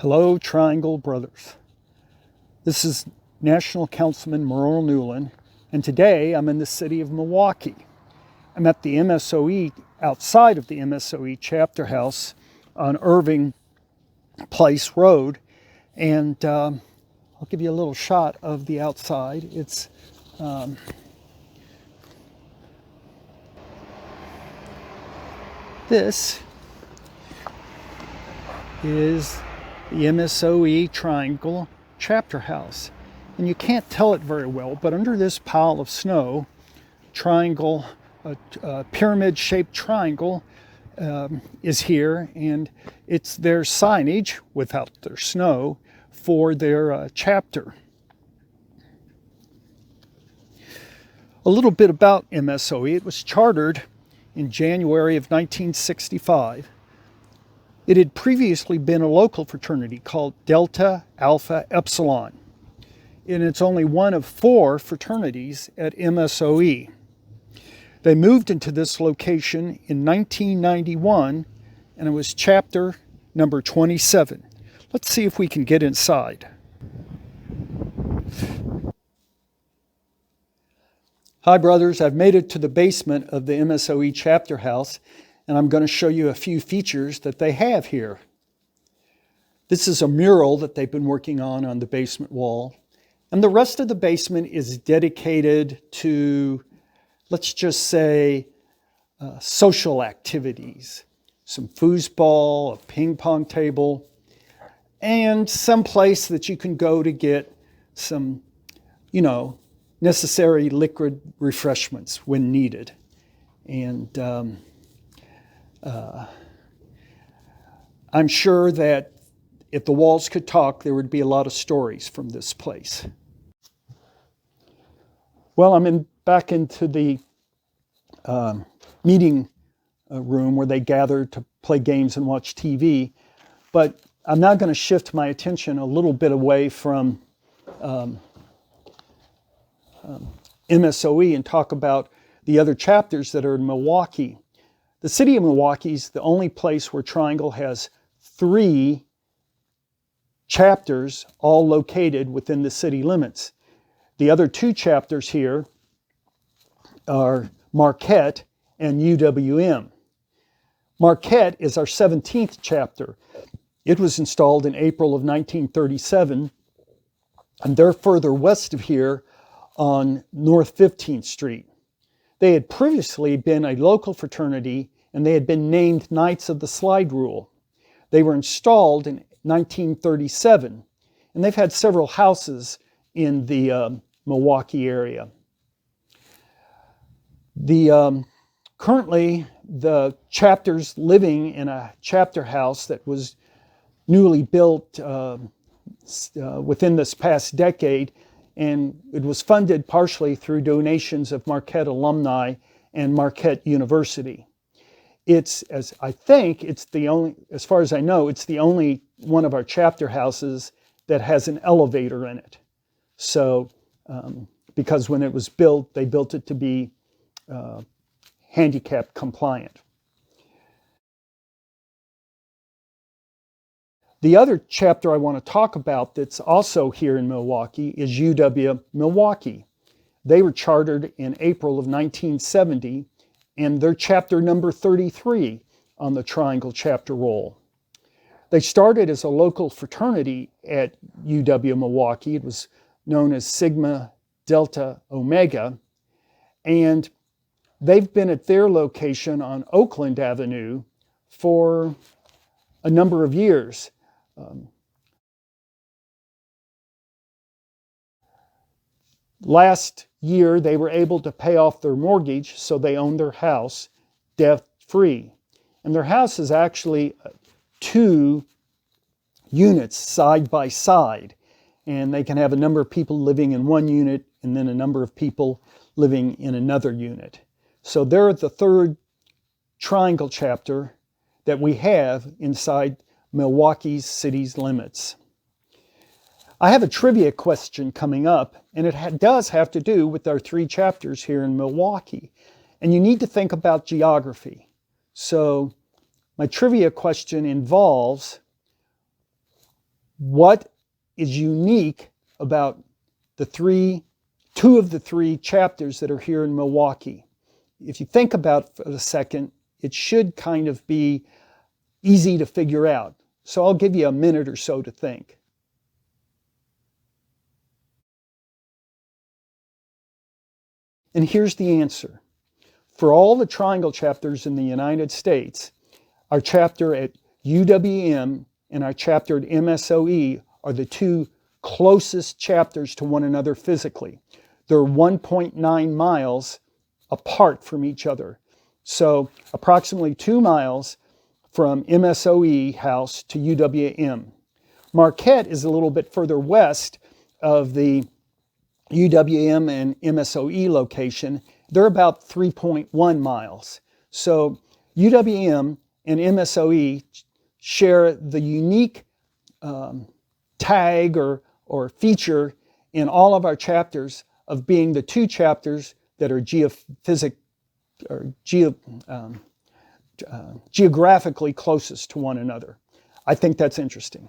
Hello, Triangle Brothers. This is National Councilman Merle, and today I'm in the city of Milwaukee. I'm at the MSOE, outside of the MSOE chapter house on Irving Place Road, and I'll give you a little shot of the outside. This is the MSOE Triangle chapter house. And you can't tell it very well, but under this pile of snow, triangle, a pyramid-shaped triangle is here, and it's their signage, without their snow, for their chapter. A little bit about MSOE. It was chartered in January of 1965. It had previously been a local fraternity called Delta Alpha Epsilon, and it's only one of 4 fraternities at MSOE. They moved into this location in 1991, and it was chapter number 27. Let's see if we can get inside. Hi, brothers. I've made it to the basement of the MSOE chapter house, and I'm going to show you a few features that they have here. This is a mural that they've been working on the basement wall. And the rest of the basement is dedicated to, let's just say, social activities. Some foosball, a ping pong table, and some place that you can go to get some, necessary liquid refreshments when needed. And I'm sure that if the walls could talk, there would be a lot of stories from this place. Well, I'm back into the meeting room where they gather to play games and watch TV, but I'm now going to shift my attention a little bit away from MSOE and talk about the other chapters that are in Milwaukee. The city of Milwaukee is the only place where Triangle has 3 chapters, all located within the city limits. The other 2 chapters here are Marquette and UWM. Marquette is our 17th chapter. It was installed in April of 1937, and they're further west of here on North 15th Street. They had previously been a local fraternity, and they had been named Knights of the Slide Rule. They were installed in 1937, and they've had several houses in the Milwaukee area. Currently, the chapter's living in a chapter house that was newly built within this past decade, and it was funded partially through donations of Marquette alumni and Marquette University. As far as I know, it's the only one of our chapter houses that has an elevator in it. So, because when it was built, they built it to be handicap compliant. The other chapter I want to talk about that's also here in Milwaukee is UW Milwaukee. They were chartered in April of 1970, and they're chapter number 33 on the Triangle chapter roll. They started as a local fraternity at UW Milwaukee. It was known as Sigma Delta Omega, and they've been at their location on Oakland Avenue for a number of years. Last year, they were able to pay off their mortgage, so they own their house debt-free. And their house is actually 2 units side by side. And they can have a number of people living in one unit and then a number of people living in another unit. So they're the 3rd Triangle chapter that we have inside Milwaukee's city's limits. I have a trivia question coming up, and it does have to do with our 3 chapters here in Milwaukee. And you need to think about geography. So my trivia question involves what is unique about two of the three chapters that are here in Milwaukee. If you think about it for a second, it should kind of be easy to figure out. So I'll give you a minute or so to think. And here's the answer. For all the triangle chapters in the United States, our chapter at UWM and our chapter at MSOE are the two closest chapters to one another physically. They're 1.9 miles apart from each other. So approximately 2 miles from MSOE house to UWM. Marquette is a little bit further west of the UWM and MSOE location. They're about 3.1 miles. So UWM and MSOE share the unique tag or feature in all of our chapters of being the two chapters that are geographically closest to one another. I think that's interesting.